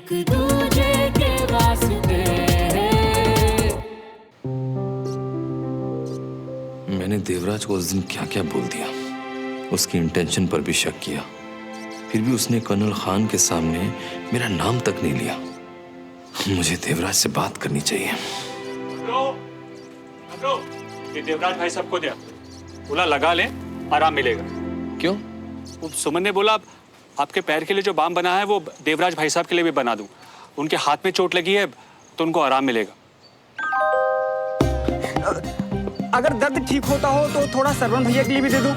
एक दूजे के वास्ते। मैंने देवराज को उस दिन क्या क्या बोल दिया, उसकी इंटेंशन पर भी शक किया, फिर भी उसने कर्नल खान के सामने मेरा नाम तक नहीं लिया। मुझे देवराज से बात करनी चाहिए। ये देवराज भाई सबको दिया, बोला लगा ले, आराम मिलेगा। क्यों? वो सुमन ने बोला आपके पैर के लिए जो बाम बना है वो देवराज भाई साहब के लिए भी बना दूं। उनके हाथ में चोट लगी है तो उनको आराम मिलेगा। अगर दर्द ठीक होता हो तो थोड़ा सरवण भैया के लिए भी दे दो।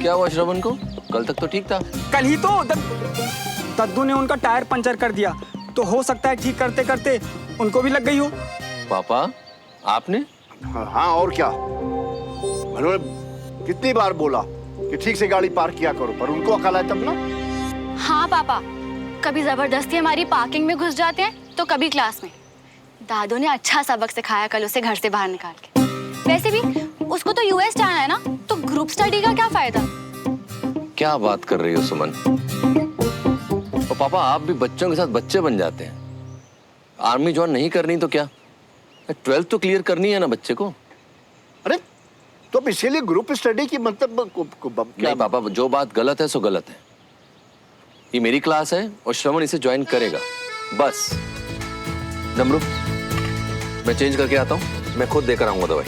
क्या हुआ श्रवण को? कल तक तो ठीक था। कल ही तो दद्दू ने उनका टायर पंचर कर दिया, तो हो सकता है ठीक करते करते उनको भी लग गई हो। पापा आपने? हाँ और क्या, मैंने कितनी बार बोला कि ठीक से गाड़ी पार्क किया करो, पर उनको अकल है तब ना। हाँ पापा, कभी जबरदस्ती हमारी पार्किंग में घुस जाते हैं तो कभी क्लास में। दादू ने अच्छा सबक सिखाया कल उसे घर से बाहर निकाल के। वैसे भी उसको तो यूएस जाना है ना, तो ग्रुप स्टडी का क्या फायदा। क्या बात कर रही हो सुमन? और पापा आप भी बच्चों के साथ बच्चे बन जाते हैं। आर्मी ज्वाइन नहीं करनी तो क्या, 12th तो क्लियर करनी है ना बच्चे को। अरे तो अब इसीलिए ग्रुप स्टडी की मतलब नहीं पापा, जो बात गलत है सो गलत है। ये मेरी क्लास है और श्रवण इसे ज्वाइन करेगा, बस। डमरू मैं चेंज करके आता हूँ, मैं खुद देकर आऊंगा दवाई।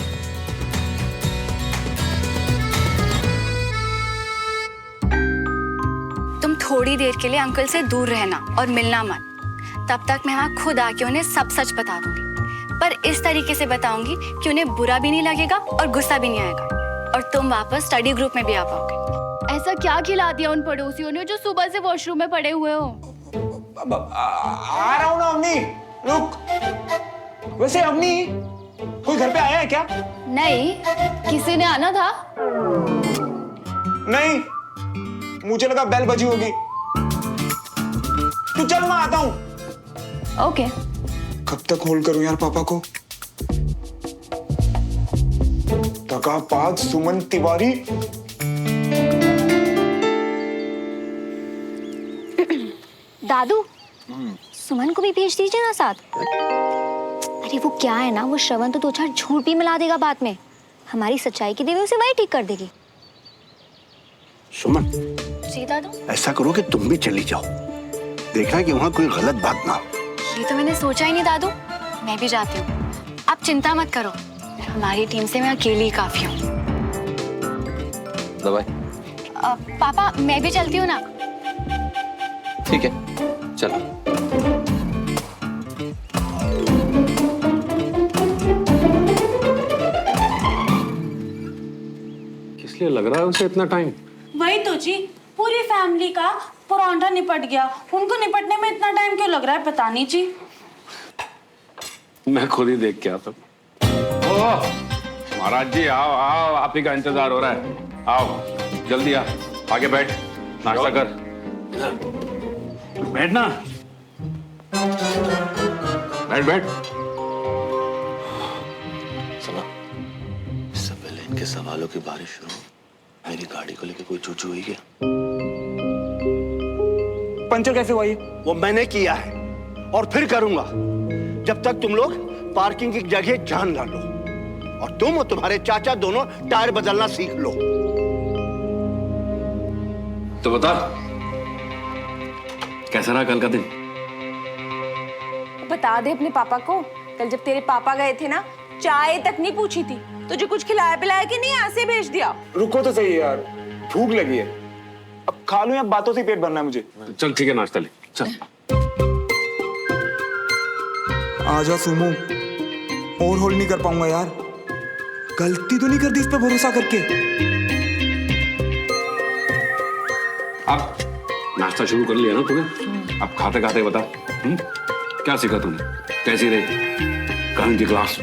तुम थोड़ी देर के लिए अंकल से दूर रहना और मिलना मत। तब तक मैं वहाँ खुद आके उन्हें सब सच बता दूंगी, पर इस तरीके से बताऊंगी कि उन्हें बुरा भी नहीं लगेगा और गुस्सा भी नहीं आएगा, और तुम वापस स्टडी ग्रुप में भी आ पाओगे। ऐसा क्या खिला दिया उन पड़ोसियों ने जो सुबह से वॉशरूम में पड़े हुए हो? आ रहा हूँ ना अम्मी, रुक। वैसे अम्मी कोई घर पे आया है क्या? नहीं, किसी ने आना था। नहीं, मुझे लगा बेल बजी होगी। तू चल, मैं आता हूँ। ओके। कब तक होल्ड करूं यार पापा को? दगाबाज सुमन तिवारी। दादू, सुमन को भी भेज दीजिए ना साथ। अरे वो क्या है ना, वो श्रवण तो दो चार झूठ भी मिला देगा बाद में। हमारी सच्चाई की देवी उसे वही ठीक कर देगी। सुमन जी दादू। ऐसा करो कि तुम भी चली जाओ, देखना कि वहाँ कोई गलत बात ना हो। ये तो मैंने सोचा ही नहीं दादू, मैं भी जाती हूँ। आप चिंता मत करो, हमारी टीम से मैं अकेली ही काफी हूँ। दवाई? पापा मैं भी चलती हूँ ना। ठीक है चलो। किस लिए लग रहा है उसे इतना टाइम? वही तो जी, पूरी फैमिली का परांठा निपट गया, उनको निपटने में इतना टाइम क्यों लग रहा है पता नहीं जी। मैं खुद ही देख के आता हूँ। महाराज जी आओ आओ, आप ही का इंतजार हो रहा है। आओ जल्दी आ, आगे बैठ, नाश्ता कर। बैठना। बैठ बैठ। सुना, इससे पहले इनके सवालों की बारिश शुरू हो, मेरी गाड़ी को लेकर कोई चूचू हुई क्या? पंचर कैसे हुआ ये? वो मैंने किया है और फिर करूंगा, जब तक तुम लोग पार्किंग की जगह जान ना लो, और तुम और तुम्हारे चाचा दोनों टायर बदलना सीख लो। तो बता कैसा रहा कल का दिन? बता दे अपने पापा को, कल जब तेरे पापा गए थे ना, चाय तक नहीं पूछी थी, तुझे कुछ खिलाया पिलाया कि नहीं, ऐसे भेज दिया। रुको तो सही यार, भूख लगी है, अब खा लूं या बातों से पेट भरना है मुझे? चल ठीक है, नाश्ता ले चल। आजा सुमो, और होल्ड नहीं कर पाऊंगा यार। गलती तो नहीं कर दी इस पे भरोसा करके? अब नाश्ता शुरू कर लिया ना तूने, अब खाते खाते बता क्या सीखा तूने, कैसी रही कहानी की क्लास?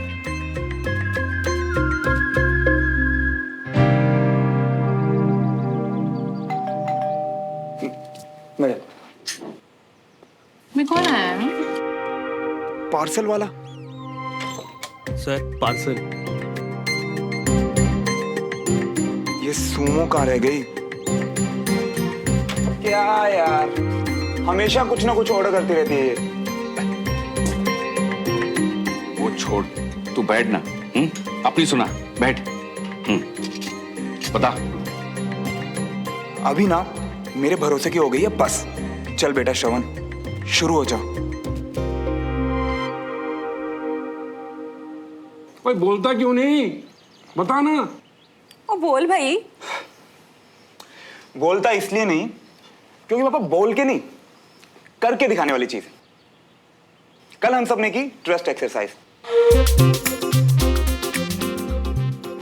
मैं कौन आया? पार्सल वाला। Sir parcel. ये सुमो कहाँ रह गई? क्या यार, हमेशा कुछ ना कुछ ऑर्डर करती रहती है ये। छोड़, तू बैठ ना। अपनी सुना, बैठ। बता। अभी ना मेरे भरोसे की हो गई है बस। चल बेटा श्रवण, शुरू हो जा। भाई बोलता क्यों नहीं, बता ना। ओ बोल भाई। बोलता इसलिए नहीं क्योंकि पापा बोल के नहीं, करके दिखाने वाली चीज है। कल हम सब ने की ट्रस्ट एक्सरसाइज।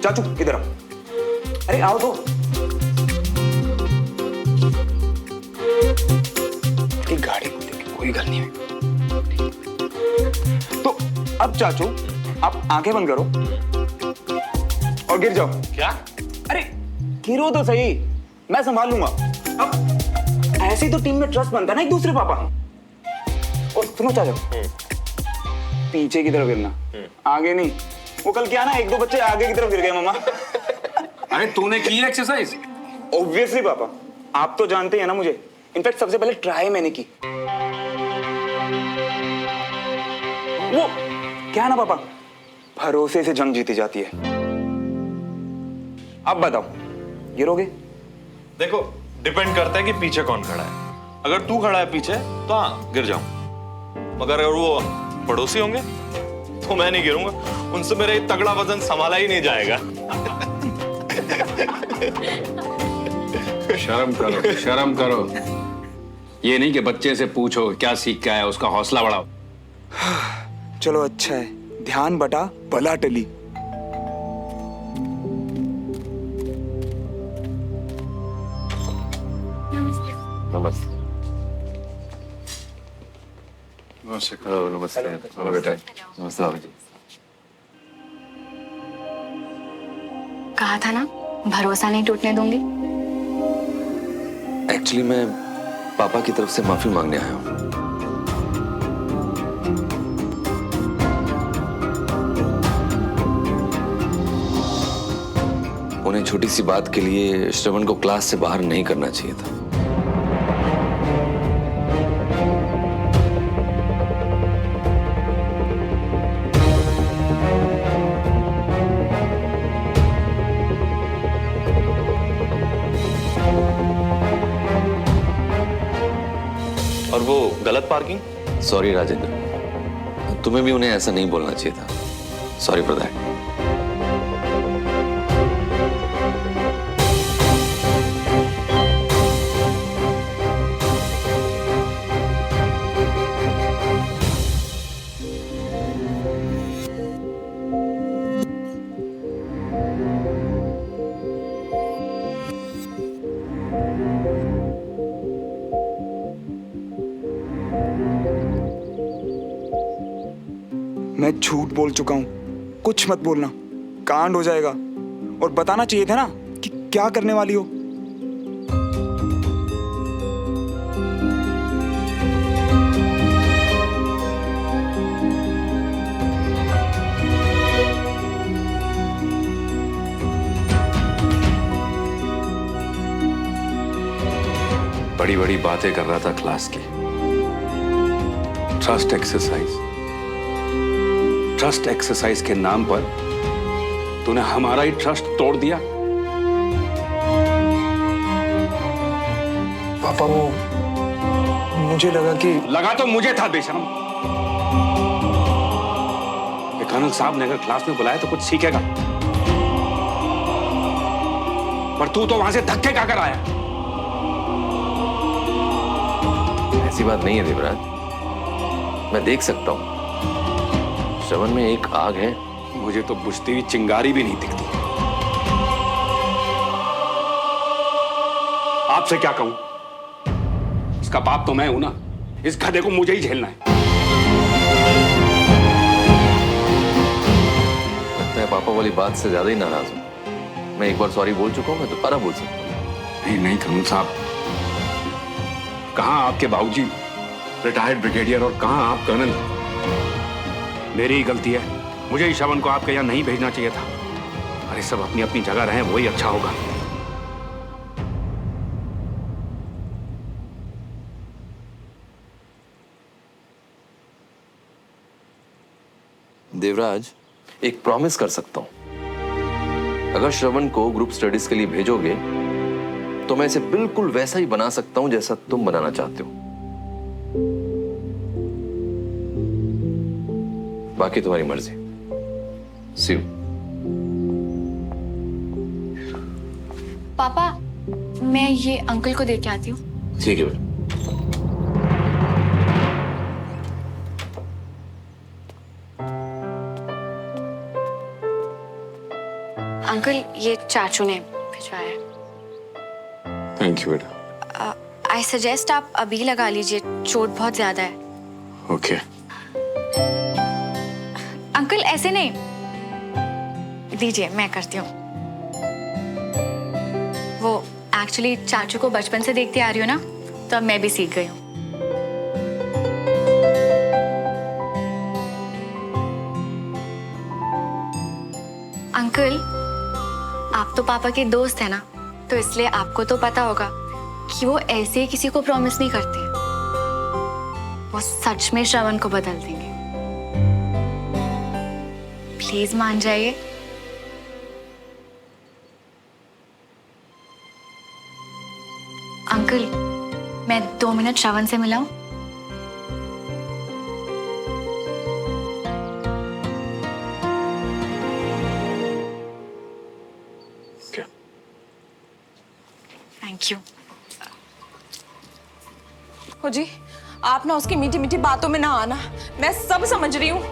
चाचू इधर आओ। अरे आओ तो। की गाड़ी को देख कोई गल नहीं है। तो अब चाचू आप आंखें बंद करो और गिर जाओ। क्या? अरे गिरो तो सही, मैं संभाल लूंगा। अब ऐसी तो टीम में ट्रस्ट बनता ना एक दूसरे पापा। और सुनो चाचा, पीछे की तरफ गिरना, आगे नहीं। वो कल क्या ना एक दो बच्चे आगे की तरफ गिर गए मामा। अरे तूने की एक्सरसाइज? ऑब्वियसली पापा, आप तो जानते हैं ना मुझे। इनफैक्ट सबसे पहले ट्राई मैंने की। वो क्या ना पापा, भरोसे से जंग जीती जाती है। अब बताओ, गिरोगे? देखो, डिपेंड करता है कि पीछे कौन खड़ा है। अगर तू खड़ा है पीछे तो हाँ गिर जाऊं, मगर अगर वो पड़ोसी होंगे तो मैं नहीं गिरूंगा। उनसे मेरा तगड़ा वजन संभाला ही नहीं जाएगा। शर्म करो, शर्म करो। ये नहीं कि बच्चे से पूछो क्या सीख के आया, उसका हौसला बढ़ाओ। चलो अच्छा है, ध्यान बटा बला टली। नमस्ते। नमस्ते। नमस्ते बेटा। नमस्ते बाबू जी। कहा था ना भरोसा नहीं टूटने दूंगी। एक्चुअली मैं पापा की तरफ से माफी मांगने आया हूँ। उन्हें छोटी सी बात के लिए श्रवण को क्लास से बाहर नहीं करना चाहिए था। और वो गलत पार्किंग? सॉरी राजेंद्र, तुम्हें भी उन्हें ऐसा नहीं बोलना चाहिए था। Sorry for that. मैं झूठ बोल चुका हूं, कुछ मत बोलना, कांड हो जाएगा। और बताना चाहिए था ना कि क्या करने वाली हो। बड़ी बड़ी बातें कर रहा था क्लास की। ट्रस्ट एक्सरसाइज, ट्रस्ट एक्सरसाइज के नाम पर तूने हमारा ही ट्रस्ट तोड़ दिया। पापा वो मुझे लगा तो मुझे था बेशरम। कर्नल साहब ने अगर क्लास में बुलाया तो कुछ सीखेगा, पर तू तो वहां से धक्के खाकर आया। ऐसी बात नहीं है देवराज, मैं देख सकता हूं श्रवण में एक आग है। मुझे तो बुझती हुई चिंगारी भी नहीं दिखती। आपसे क्या कहूं, इसका बाप तो मैं हूं ना, इस गधे को मुझे ही झेलना है। लगता है पापा वाली बात से ज्यादा ही नाराज हूं। मैं एक बार सॉरी बोल चुका हूं, मैं दोबारा बोल सकता हूं। नहीं नहीं कर्नल साहब, कहां आपके बाबूजी रिटायर्ड ब्रिगेडियर और कहां आप कर्नल। मेरी ही गलती है, मुझे ही श्रवण को आपके यहाँ नहीं भेजना चाहिए था। अरे सब अपनी अपनी जगह रहें, वही अच्छा होगा। देवराज, एक प्रॉमिस कर सकता हूं। अगर श्रवण को ग्रुप स्टडीज के लिए भेजोगे तो मैं इसे बिल्कुल वैसा ही बना सकता हूं जैसा तुम बनाना चाहते हो। बाकी तुम्हारी मर्जी। सी यू। पापा, मैं ये अंकल को दे के आती हूँ। ठीक है बेटा। अंकल, ये चाचू ने भिजवाया है। थैंक यू बेटा। आई सजेस्ट आप अभी लगा लीजिए, चोट बहुत ज्यादा है। ओके। अंकल ऐसे नहीं, दीजिए मैं करती हूँ। वो एक्चुअली चाचू को बचपन से देखती आ रही हूँ ना, तो अब मैं भी सीख गई हूँ। अंकल, आप तो पापा के दोस्त हैं ना, तो इसलिए आपको तो पता होगा कि वो ऐसे ही किसी को प्रॉमिस नहीं करते। वो सच में श्रवण को बदल देंगे। प्लीज मान जाइए। अंकल, मैं 2 मिनट श्रवण से मिलाऊं? Thank you. हो जी, आप ना उसकी मीठी मीठी बातों में ना आना, मैं सब समझ रही हूँ।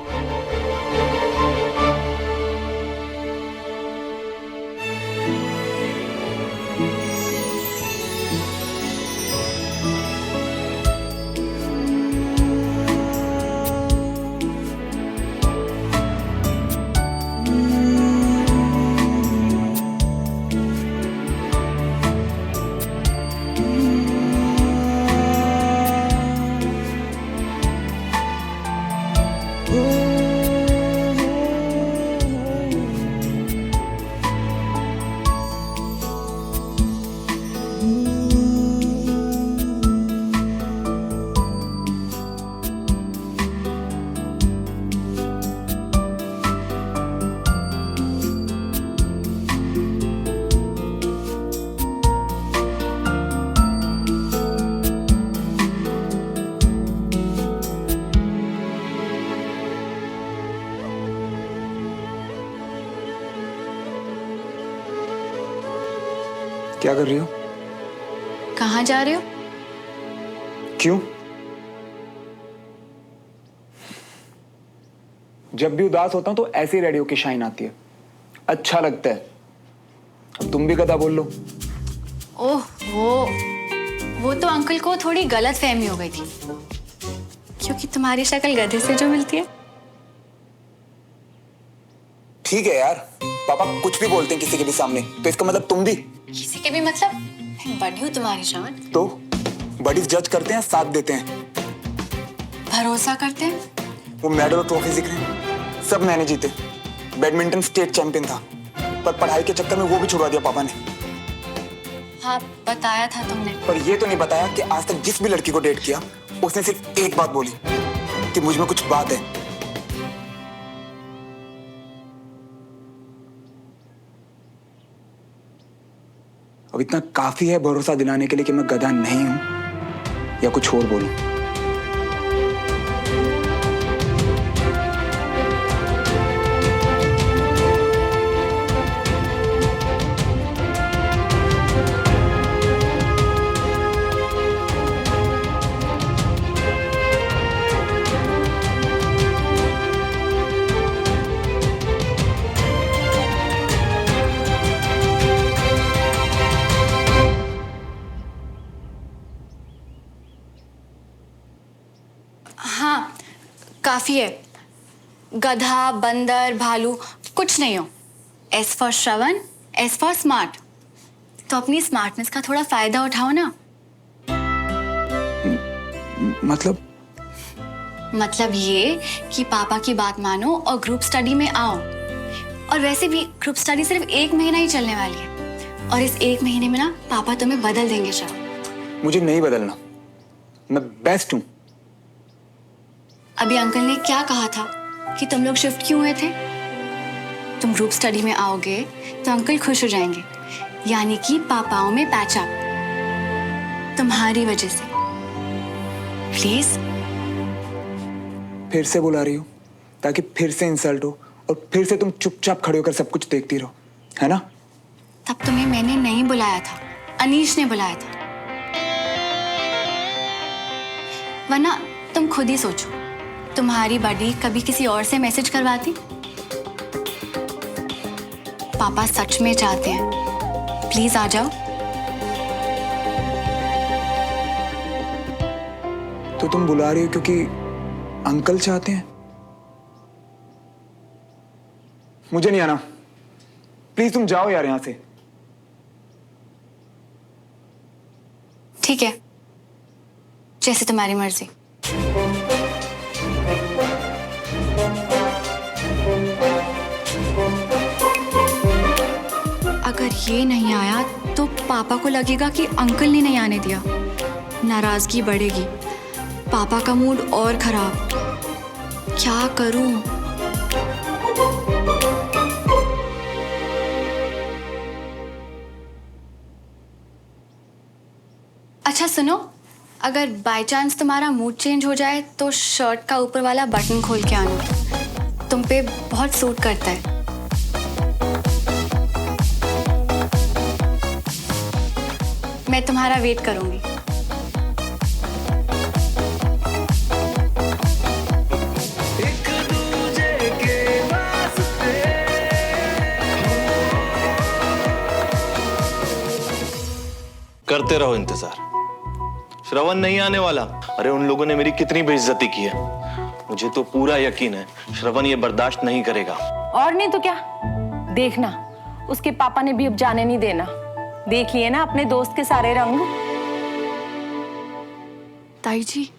क्या कर रही हो? कहाँ जा रहे हो? क्यों? जब भी उदास होता हूं तो ऐसे ही रेडी होके शाइन आती है, अच्छा लगता है। अब तुम भी गधा बोल लो। ओह वो तो अंकल को थोड़ी गलत फहमी हो गई थी, क्योंकि तुम्हारी शक्ल गधे से जो मिलती है। ठीक है यार, पापा कुछ भी बोलते हैं किसी के भी सामने, तो इसका मतलब तुम भी? किसी के भी मतलब? मैं बड़ी हूँ तुम्हारी श्रवण। तो बडीज जज करते हैं, साथ देते हैं, भरोसा करते हैं। वो मेडल और ट्रॉफी दिख रहे हैं, सब मैंने जीते। बैडमिंटन स्टेट चैंपियन था, पर पढ़ाई के चक्कर में वो भी छुड़वा दिया पापा ने। हाँ, बताया था तुमने। पर ये तो नहीं बताया कि आज तक जिस भी लड़की को डेट किया उसने सिर्फ एक बात बोली कि मुझ में कुछ बात है। अब इतना काफी है भरोसा दिलाने के लिए कि मैं गधा नहीं हूं या कुछ और बोलूं। हाँ, काफी है। गधा, बंदर, भालू कुछ नहीं हो। S for Shravan, S for smart. तो अपनी स्मार्टनेस का थोड़ा फायदा उठाओ ना। मतलब ये कि पापा की बात मानो और ग्रुप स्टडी में आओ। और वैसे भी ग्रुप स्टडी सिर्फ 1 महीना ही चलने वाली है, और इस 1 महीने में ना पापा तुम्हें बदल देंगे श्रवण। मुझे नहीं बदलना, मैं बेस्ट हूं। अभी अंकल ने क्या कहा था कि तुम लोग शिफ्ट क्यों हुए थे? तुम ग्रुप स्टडी में आओगे तो अंकल खुश हो जाएंगे, यानी कि पापाओं में पैच अप तुम्हारी वजह से। प्लीज। फिर से बुला रही हो ताकि फिर से इंसल्ट हो और फिर से तुम चुपचाप खड़े होकर सब कुछ देखती रहो, है ना? तब तुम्हें मैंने नहीं बुलाया था, अनीश ने बुलाया था। वरना तुम खुद ही सोचो, तुम्हारी बॉडी कभी किसी और से मैसेज करवाती? पापा सच में चाहते हैं, प्लीज आ जाओ। तो तुम बुला रही हो क्योंकि अंकल चाहते हैं? मुझे नहीं आना, प्लीज तुम जाओ यार यहां से। ठीक है, जैसे तुम्हारी मर्जी। अगर ये नहीं आया तो पापा को लगेगा कि अंकल ने नहीं आने दिया, नाराजगी बढ़ेगी, पापा का मूड और खराब। क्या करूं? अच्छा सुनो, अगर बाय चांस तुम्हारा मूड चेंज हो जाए तो शर्ट का ऊपर वाला बटन खोल के आना, तुम पे बहुत सूट करता है। मैं तुम्हारा वेट करूंगी। करते रहो इंतजार, श्रवण नहीं आने वाला। अरे उन लोगों ने मेरी कितनी बेइज्जती की है, मुझे तो पूरा यकीन है श्रवण ये बर्दाश्त नहीं करेगा। और नहीं तो क्या, देखना उसके पापा ने भी अब जाने नहीं देना। देख लिए ना अपने दोस्त के सारे रंग। ताई जी।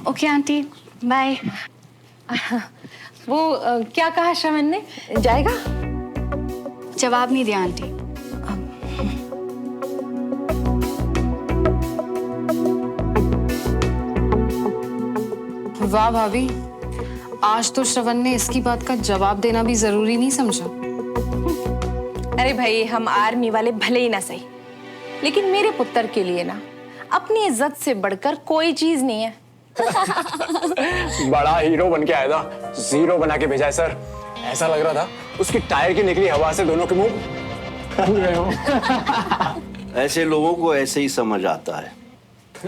Okay aunty, bye. वो क्या कहा श्रवण ने, जाएगा? जवाब नहीं दिया आंटी। वाह भाभी, आज तो श्रवण ने इसकी बात का जवाब देना भी जरूरी नहीं समझा। अरे भाई, हम आर्मी वाले भले ही ना सही, लेकिन मेरे पुत्र के लिए ना अपनी इज्जत से बढ़कर कोई चीज नहीं है। बड़ा हीरो बन के आया था, जीरो बना के भेजा है सर। ऐसा लग रहा था उसकी टायर की निकली हवा से दोनों के मुंह फूल गए हो। ऐसे लोगों को ऐसे ही समझ आता है।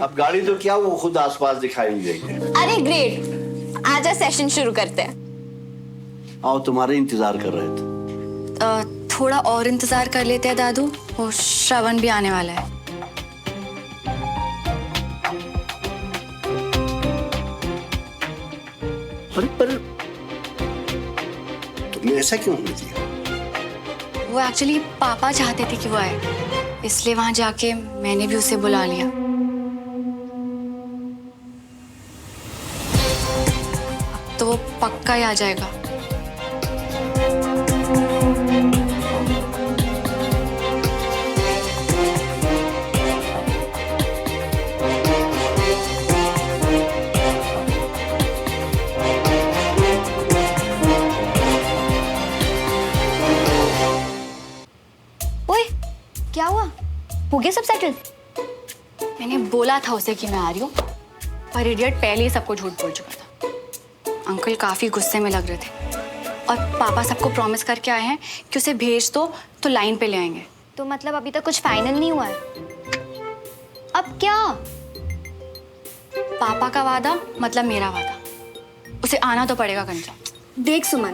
अब गाड़ी तो क्या, वो खुद आसपास दिखाई देगी। अरे ग्रेट, आजा सेशन शुरू करते हैं। आओ, तुम्हारे इंतजार कर रहे थे। थोड़ा और इंतजार कर लेते हैं दादू, वो श्रवण भी आने वाला है। पर तुमने ऐसा क्यों होने दिया? वो एक्चुअली पापा चाहते थे कि वो आए, इसलिए वहां जाके मैंने भी उसे बुला लिया। अब तो वो पक्का ही आ जाएगा। क्या हुआ? हो गया सब सेटल? मैंने बोला था उसे कि मैं आ रही हूँ, पर इडियट पहले ही सबको झूठ बोल चुका था। अंकल काफी गुस्से में लग रहे थे और पापा सबको प्रॉमिस करके आए हैं कि उसे भेज दो तो लाइन पे ले आएंगे। तो मतलब अभी तक कुछ फाइनल नहीं हुआ है? अब क्या? पापा का वादा मतलब मेरा वादा, उसे आना तो पड़ेगा कंचा। देख सुमन,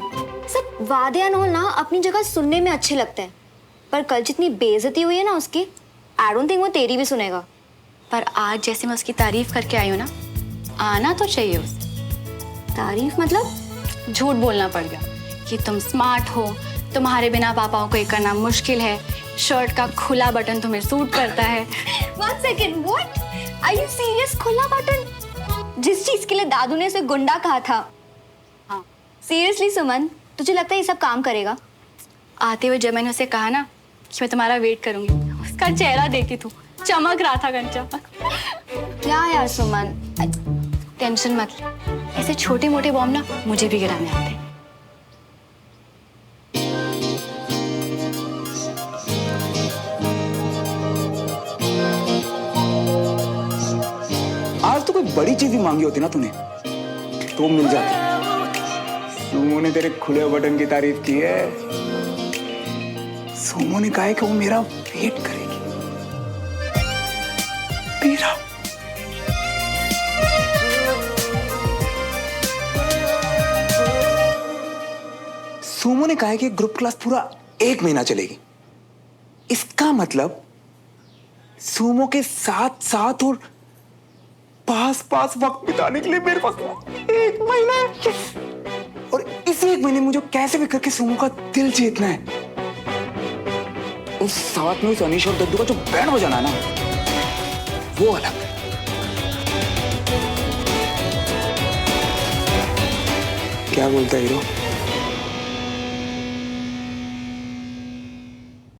सब वादे अनहोल ना अपनी जगह सुनने में अच्छे लगते हैं, पर कल जितनी बेइज्जती हुई है ना उसकी, आई डोंट थिंक वो तेरी भी सुनेगा। पर आज जैसे मैं उसकी तारीफ करके आई हूँ ना, आना तो चाहिए उसे। तारीफ मतलब? झूठ बोलना पड़ गया कि तुम स्मार्ट हो, तुम्हारे बिना पापाओं को एक करना मुश्किल है, शर्ट का खुला बटन तुम्हें सूट करता है। One second, what? Are you serious? खुला बटन? जिस चीज के लिए दादू ने उसे गुंडा कहा था। हाँ। सीरियसली सुमन, तुझे लगता है ये सब काम करेगा? आते हुए जब मैंने उसे कहा ना कि मैं तुम्हारा वेट करूंगी, उसका चेहरा देखी तू, चमक रहा था कंचा। क्या यार सुमन, टेंशन मत ले, ऐसे छोटे मोटे बॉम्ब ना मुझे भी गिराने आते हैं। आज तो कोई बड़ी चीज ही मांगी होती ना तूने तो मिल जाती। सुमो ने तेरे खुले बटन की तारीफ की है। सुमो ने कहा है कि वो मेरा वेट करेगी। मेरा सुमो ने कहा है कि ग्रुप क्लास पूरा 1 महीना चलेगी। इसका मतलब सुमो के साथ साथ और पास पास वक्त बिताने के लिए मेरे पास 1 महीना है। और इसी 1 महीने मुझे कैसे भी करके सुमो का दिल जीतना है। उस साथ में उस अनीश और दद्दू का जो बैंड बजाना है ना, वो अलग है। क्या बोलता है हीरो?